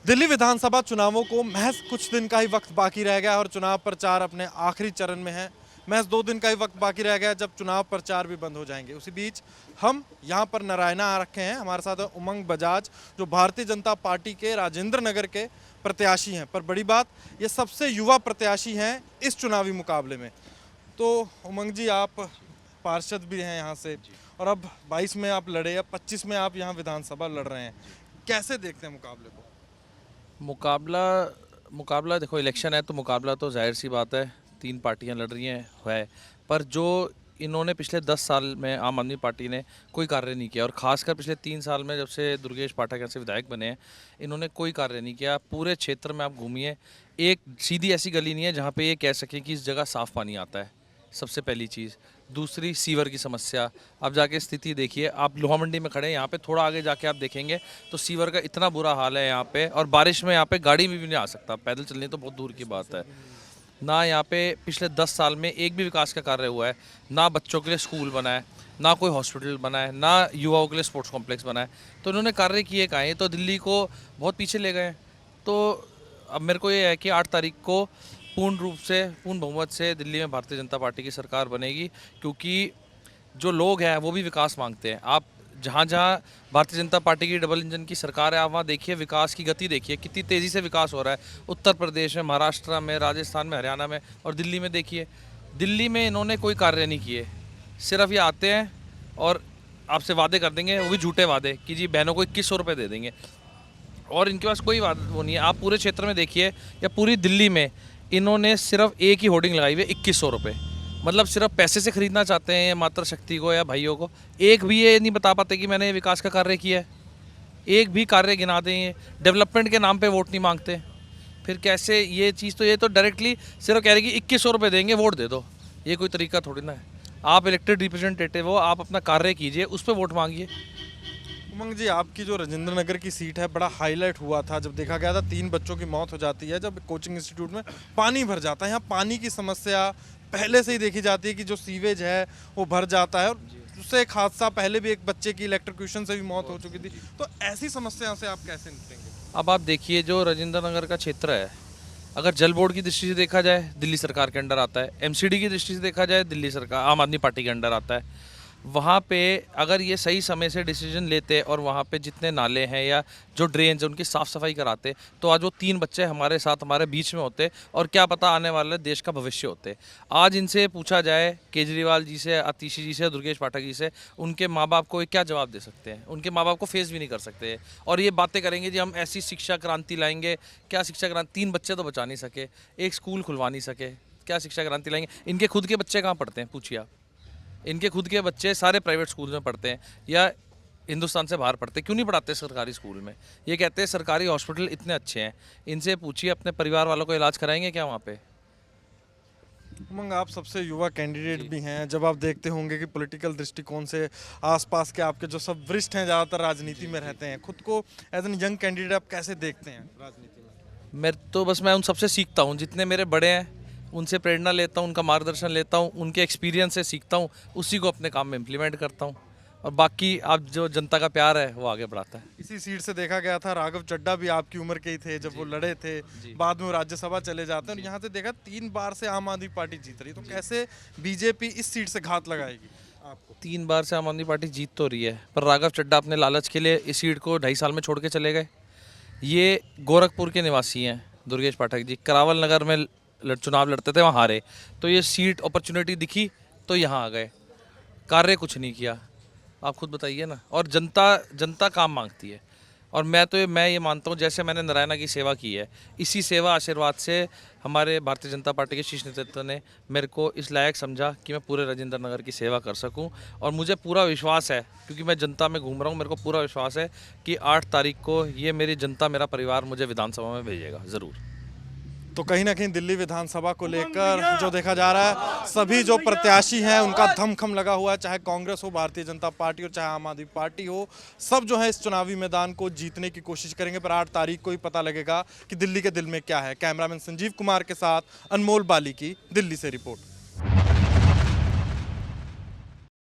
दिल्ली विधानसभा चुनावों को महज कुछ दिन का ही वक्त बाकी रह गया और चुनाव प्रचार अपने आखिरी चरण में है। महज 2 दिन का ही वक्त बाकी रह गया जब चुनाव प्रचार भी बंद हो जाएंगे। उसी बीच हम यहाँ पर नारायणा आ रखे हैं। हमारे साथ है उमंग बजाज, जो भारतीय जनता पार्टी के राजेंद्र नगर के प्रत्याशी हैं। पर बड़ी बात, ये सबसे युवा प्रत्याशी हैं इस चुनावी मुकाबले में। तो उमंग जी, आप पार्षद भी हैं यहाँ से, और अब 22 में आप लड़े, अब 25 में आप यहाँ विधानसभा लड़ रहे हैं। कैसे देखते हैं मुकाबले को? मुकाबला मुकाबला देखो, इलेक्शन है तो मुकाबला तो जाहिर सी बात है, तीन पार्टियां लड़ रही हैं है। पर जो इन्होंने पिछले 10 साल में आम आदमी पार्टी ने कोई कार्य नहीं किया, और ख़ासकर पिछले 3 साल में जब से दुर्गेश पाठक यहाँ से विधायक बने हैं, इन्होंने कोई कार्य नहीं किया। पूरे क्षेत्र में आप घूमिए, एक सीधी ऐसी गली नहीं है जहाँ पे ये कह सकें कि इस जगह साफ़ पानी आता है। सबसे पहली चीज़। दूसरी, सीवर की समस्या। आप जाके स्थिति देखिए, आप लोहा मंडी में खड़े हैं, यहाँ पे थोड़ा आगे जाके आप देखेंगे तो सीवर का इतना बुरा हाल है यहाँ पे, और बारिश में यहाँ पे गाड़ी में भी नहीं आ सकता, पैदल चलनी तो बहुत दूर की बात है। ना यहाँ पे पिछले 10 साल में एक भी विकास का कार्य हुआ है। ना बच्चों के लिए स्कूल बना है, ना कोई हॉस्पिटल बना है, ना युवाओं के लिए स्पोर्ट्स कॉम्प्लेक्स बना है। तो इन्होंने कार्य किए कहाँ हैं? तो दिल्ली को बहुत पीछे ले गए। तो अब मेरे को ये है कि 8 तारीख को पूर्ण रूप से, पूर्ण बहुमत से दिल्ली में भारतीय जनता पार्टी की सरकार बनेगी, क्योंकि जो लोग हैं वो भी विकास मांगते हैं। आप जहाँ जहाँ भारतीय जनता पार्टी की डबल इंजन की सरकार है, आप वहाँ देखिए, विकास की गति देखिए, कितनी तेज़ी से विकास हो रहा है। उत्तर प्रदेश में, महाराष्ट्र में, राजस्थान में, हरियाणा में, और दिल्ली में देखिए। दिल्ली में इन्होंने कोई कार्य नहीं किए। सिर्फ ये आते हैं और आपसे वादे कर देंगे, वो भी झूठे वादे, कि जी बहनों को 2100 रुपये दे देंगे, और इनके पास कोई वो नहीं है। आप पूरे क्षेत्र में देखिए या पूरी दिल्ली में, इन्होंने सिर्फ एक ही होर्डिंग लगाई हुई है, 2100 रुपये। मतलब सिर्फ पैसे से खरीदना चाहते हैं या मातृ शक्ति को या भाइयों को। एक भी ये नहीं बता पाते कि मैंने विकास का कार्य किया है। एक भी कार्य गिना दें। ये डेवलपमेंट के नाम पे वोट नहीं मांगते। फिर कैसे ये चीज़? तो ये तो डायरेक्टली सिर्फ कह रहे कि 2100 रुपये देंगे, वोट दे दो। ये कोई तरीका थोड़ी ना है। आप इलेक्टेड रिप्रेजेंटेटिव हो, आप अपना कार्य कीजिए, उस पर वोट मांगिए। उमंग जी, आपकी जो राजेंद्र नगर की सीट है, बड़ा हाईलाइट हुआ था जब देखा गया था 3 बच्चों की मौत हो जाती है जब कोचिंग इंस्टीट्यूट में पानी भर जाता है। यहाँ पानी की समस्या पहले से ही देखी जाती है कि जो सीवेज है वो भर जाता है, और उससे एक हादसा, पहले भी एक बच्चे की इलेक्ट्रोक्यूशन से भी मौत हो चुकी थी। तो ऐसी समस्या से आप कैसे निपटेंगे? अब आप देखिए, जो राजेंद्र नगर का क्षेत्र है, अगर जल बोर्ड की दृष्टि से देखा जाए, दिल्ली सरकार के अंडर आता है। एमसीडी की दृष्टि से देखा जाए, दिल्ली सरकार, आम आदमी पार्टी के अंडर आता है। वहाँ पे अगर ये सही समय से डिसीजन लेते और वहाँ पे जितने नाले हैं या जो ड्रेन्स हैं उनकी साफ़ सफाई कराते, तो आज वो 3 बच्चे हमारे साथ, हमारे बीच में होते, और क्या पता आने वाले देश का भविष्य होते। आज इनसे पूछा जाए, केजरीवाल जी से, आतिशी जी से, दुर्गेश पाठक जी से, उनके माँ बाप को क्या जवाब दे सकते हैं? उनके माँ बाप को फेस भी नहीं कर सकते, और ये बातें करेंगे जी हम ऐसी शिक्षा क्रांति लाएंगे। क्या शिक्षा क्रांति? 3 बच्चे तो बचा नहीं सके, एक स्कूल खुलवा नहीं सके, क्या शिक्षा क्रांति लाएंगे? इनके खुद के बच्चे कहाँ पढ़ते हैं, पूछिए आप। इनके खुद के बच्चे सारे प्राइवेट स्कूल में पढ़ते हैं या हिंदुस्तान से बाहर पढ़ते हैं। क्यों नहीं पढ़ाते सरकारी स्कूल में? ये कहते हैं सरकारी हॉस्पिटल इतने अच्छे हैं। इनसे पूछिए, अपने परिवार वालों को इलाज कराएंगे क्या वहाँ पे? उमंग, आप सबसे युवा कैंडिडेट भी हैं। जब आप देखते होंगे कि पॉलिटिकल दृष्टिकोण से आसपास के आपके जो सब वरिष्ठ हैं, ज़्यादातर राजनीति में रहते हैं, खुद को एज एन यंग कैंडिडेट आप कैसे देखते हैं राजनीति में? मैं उन सबसे सीखता हूँ, जितने मेरे बड़े हैं उनसे प्रेरणा लेता हूँ, उनका मार्गदर्शन लेता हूँ, उनके एक्सपीरियंस से सीखता हूँ, उसी को अपने काम में इम्प्लीमेंट करता हूँ, और बाकी आप जो जनता का प्यार है वो आगे बढ़ाता है। इसी सीट से देखा गया था, राघव चड्ढा भी आपकी उम्र के ही थे जब वो लड़े थे। बाद में वो राज्यसभा चले जाते हैं, और यहाँ से देखा 3 बार से आम आदमी पार्टी जीत रही। तो कैसे बीजेपी इस सीट से घात लगाएगी आपको? 3 बार से आम आदमी पार्टी जीत तो रही है, पर राघव चड्ढा अपने लालच के लिए इस सीट को 2.5 साल में छोड़ के चले गए। ये गोरखपुर के निवासी हैं, दुर्गेश पाठक जी करावल नगर में चुनाव लड़ते थे, वहाँ हारे। तो ये सीट अपॉर्चुनिटी दिखी तो यहाँ आ गए, कार्य कुछ नहीं किया। आप खुद बताइए ना। और जनता काम मांगती है, और मैं ये मानता हूँ, जैसे मैंने नारायणा की सेवा की है, इसी सेवा आशीर्वाद से हमारे भारतीय जनता पार्टी के शीर्ष नेतृत्व ने मेरे को इस लायक समझा कि मैं पूरे राजेंद्र नगर की सेवा कर सकूं। और मुझे पूरा विश्वास है, क्योंकि मैं जनता में घूम रहा हूं, मेरे को पूरा विश्वास है कि 8 तारीख को ये मेरी जनता, मेरा परिवार मुझे विधानसभा में भेजेगा ज़रूर। तो कहीं ना कहीं दिल्ली विधानसभा को लेकर जो देखा जा रहा है, सभी जो प्रत्याशी हैं उनका धमखम लगा हुआ है, चाहे कांग्रेस हो, भारतीय जनता पार्टी हो, चाहे आम आदमी पार्टी हो। सब जो है इस चुनावी मैदान को जीतने की कोशिश करेंगे, पर 8 तारीख को ही पता लगेगा कि दिल्ली के दिल में क्या है। कैमरामैन संजीव कुमार के साथ अनमोल बाली की दिल्ली से रिपोर्ट।